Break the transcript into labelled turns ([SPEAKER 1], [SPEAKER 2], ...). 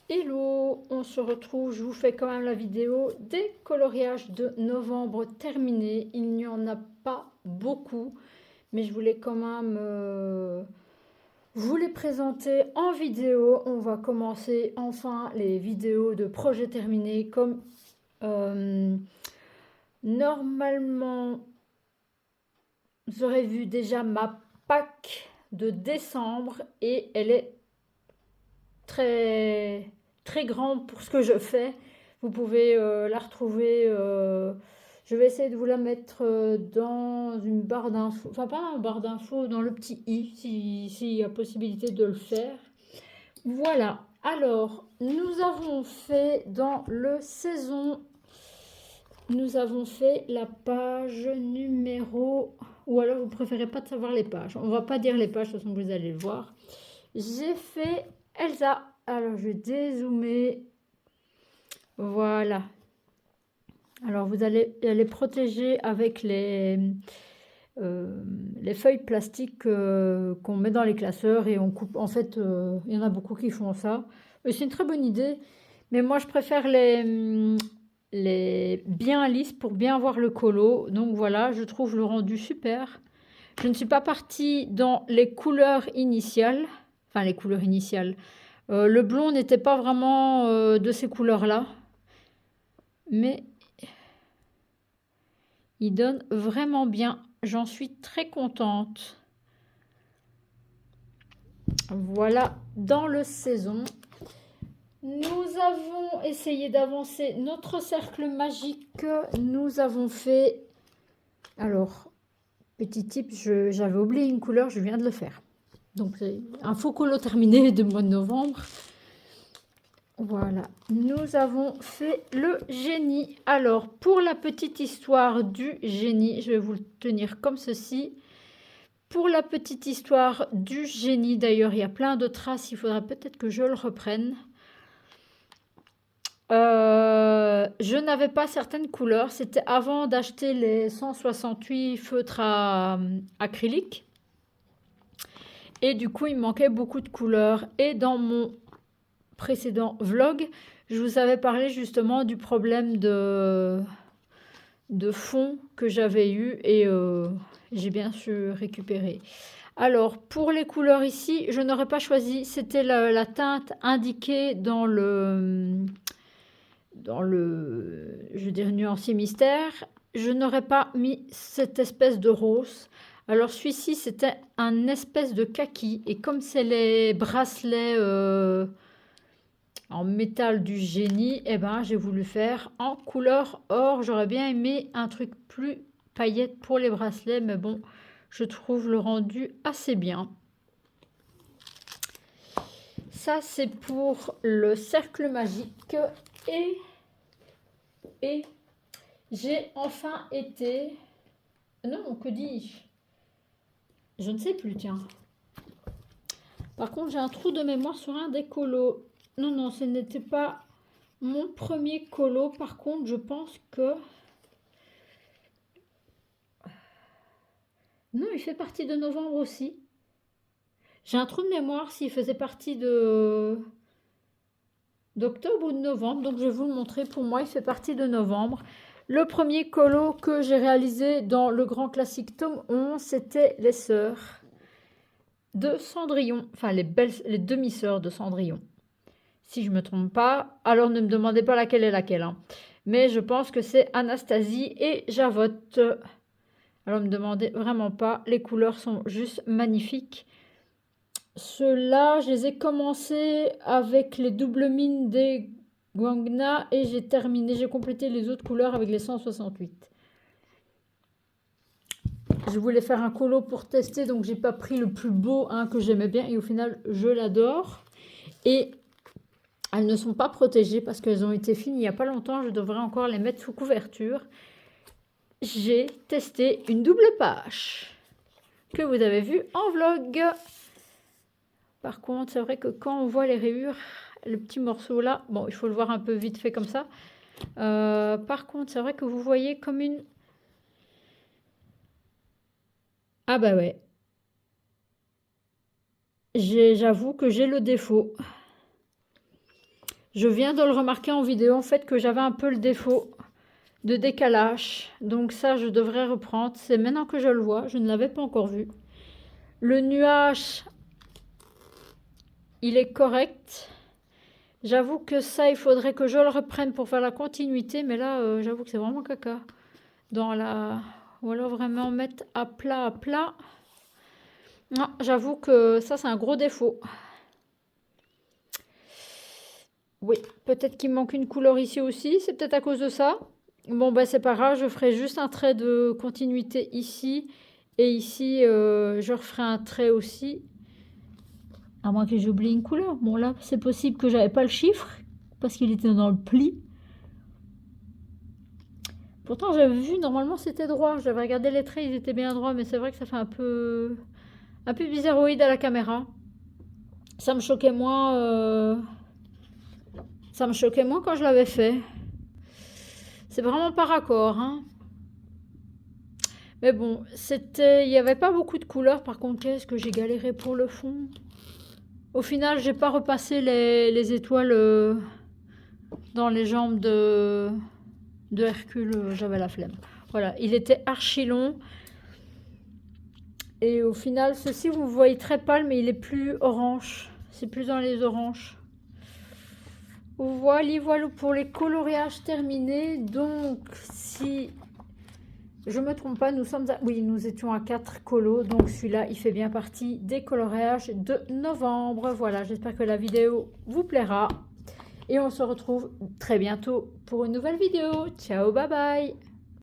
[SPEAKER 1] Hello, on se retrouve, je vous fais quand même la vidéo des coloriages de novembre terminés. Il n'y en a pas beaucoup, mais je voulais quand même vous les présenter en vidéo. On va commencer enfin les vidéos de projets terminés comme euh, normalement vous aurez vu déjà ma pack de décembre et elle est très, très grande pour ce que je fais. Vous pouvez la retrouver. Je vais essayer de vous la mettre dans une barre d'infos. Enfin, pas une barre d'infos, dans le petit i, s'il y a possibilité de le faire. Voilà. Alors, nous avons fait dans le saison. Nous avons fait la page numéro. Ou alors vous préférez pas de savoir les pages. On va pas dire les pages, de toute façon vous allez le voir. J'ai fait Elsa. Alors, je vais dézoomer. Voilà. Alors, vous allez les protéger avec les feuilles plastiques qu'on met dans les classeurs et on coupe. En fait, il y en a beaucoup qui font ça. C'est une très bonne idée. Mais moi, je préfère les bien lisses pour bien voir le colo. Donc voilà, je trouve le rendu super. Je ne suis pas partie dans les couleurs initiales. Enfin, les couleurs initiales. Le blond n'était pas vraiment de ces couleurs-là, mais il donne vraiment bien. J'en suis très contente. Voilà, dans le saison, nous avons essayé d'avancer notre cercle magique. Nous avons fait... Alors, petit tip, j'avais oublié une couleur, je viens de le faire. Donc, c'est un faux colo terminé de mois de novembre. Voilà, nous avons fait le génie. Alors, pour la petite histoire du génie, je vais vous le tenir comme ceci. Pour la petite histoire du génie, d'ailleurs, il y a plein de traces, il faudra peut-être que je le reprenne. Je n'avais pas certaines couleurs, c'était avant d'acheter les 168 feutres acryliques. Et du coup, il manquait beaucoup de couleurs. Et dans mon précédent vlog, je vous avais parlé justement du problème de fond que j'avais eu et j'ai bien su récupérer. Alors, pour les couleurs ici, je n'aurais pas choisi, c'était la teinte indiquée dans je veux dire, nuancier mystère. Je n'aurais pas mis cette espèce de rose. Alors, celui-ci, c'était un espèce de kaki. Et comme c'est les bracelets en métal du génie, eh ben, j'ai voulu faire en couleur or. J'aurais bien aimé un truc plus paillette pour les bracelets, mais bon, je trouve le rendu assez bien. Ça, c'est pour le cercle magique. Et j'ai enfin été... Non, que dis-je? Je ne sais plus, tiens. Par contre, j'ai un trou de mémoire sur un des colos. Non, non, ce n'était pas mon premier colo. Par contre, je pense que... Non, il fait partie de novembre aussi. J'ai un trou de mémoire s'il faisait partie d'octobre ou de novembre. Donc, je vais vous le montrer. Pour moi, il fait partie de novembre. Le premier colo que j'ai réalisé dans le grand classique tome 11, c'était les sœurs de Cendrillon. Enfin, les demi-sœurs de Cendrillon. Si je ne me trompe pas. Alors, ne me demandez pas laquelle est laquelle. Hein. Mais je pense que c'est Anastasie et Javotte. Alors, ne me demandez vraiment pas. Les couleurs sont juste magnifiques. Ceux-là, je les ai commencés avec les doubles mines des Guangna et j'ai complété les autres couleurs avec les 168. Je voulais faire un colo pour tester, donc j'ai pas pris le plus beau que j'aimais bien et au final, je l'adore. Et elles ne sont pas protégées parce qu'elles ont été finies il n'y a pas longtemps. Je devrais encore les mettre sous couverture. J'ai testé une double page que vous avez vue en vlog. Par contre, c'est vrai que quand on voit les rayures, le petit morceau là, bon, il faut le voir un peu vite fait comme ça. Par contre, c'est vrai que vous voyez comme une... Ah bah ouais. J'avoue que j'ai le défaut. Je viens de le remarquer en vidéo, en fait, que j'avais un peu le défaut de décalage. Donc ça, je devrais reprendre. C'est maintenant que je le vois, je ne l'avais pas encore vu. Le nuage, il est correct. J'avoue que ça, il faudrait que je le reprenne pour faire la continuité. Mais là, j'avoue que c'est vraiment caca. Dans la... Ou alors vraiment mettre à plat, à plat. Non, j'avoue que ça, c'est un gros défaut. Oui, peut-être qu'il manque une couleur ici aussi. C'est peut-être à cause de ça. Bon, bah c'est pas grave. Je ferai juste un trait de continuité ici. Et ici, je referai un trait aussi. À moins que j'oublie une couleur. Bon, là, c'est possible que j'avais pas le chiffre. Parce qu'il était dans le pli. Pourtant, j'avais vu, normalement, c'était droit. J'avais regardé les traits, ils étaient bien droits. Mais c'est vrai que ça fait un peu bizarroïde à la caméra. Ça me choquait moins... Ça me choquait moins quand je l'avais fait. C'est vraiment pas raccord, hein. Mais bon, il n'y avait pas beaucoup de couleurs. Par contre, qu'est-ce que j'ai galéré pour le fond. Au final, j'ai pas repassé les étoiles dans les jambes de Hercule. J'avais la flemme. Voilà, il était archi long. Et au final, ceci, vous voyez très pâle, mais il est plus orange. C'est plus dans les oranges. Voilà, voilà pour les coloriages terminés. Donc, si je me trompe pas, oui, nous étions à 4 colos. Donc, celui-là, il fait bien partie des coloriages de novembre. Voilà, j'espère que la vidéo vous plaira. Et on se retrouve très bientôt pour une nouvelle vidéo. Ciao, bye bye!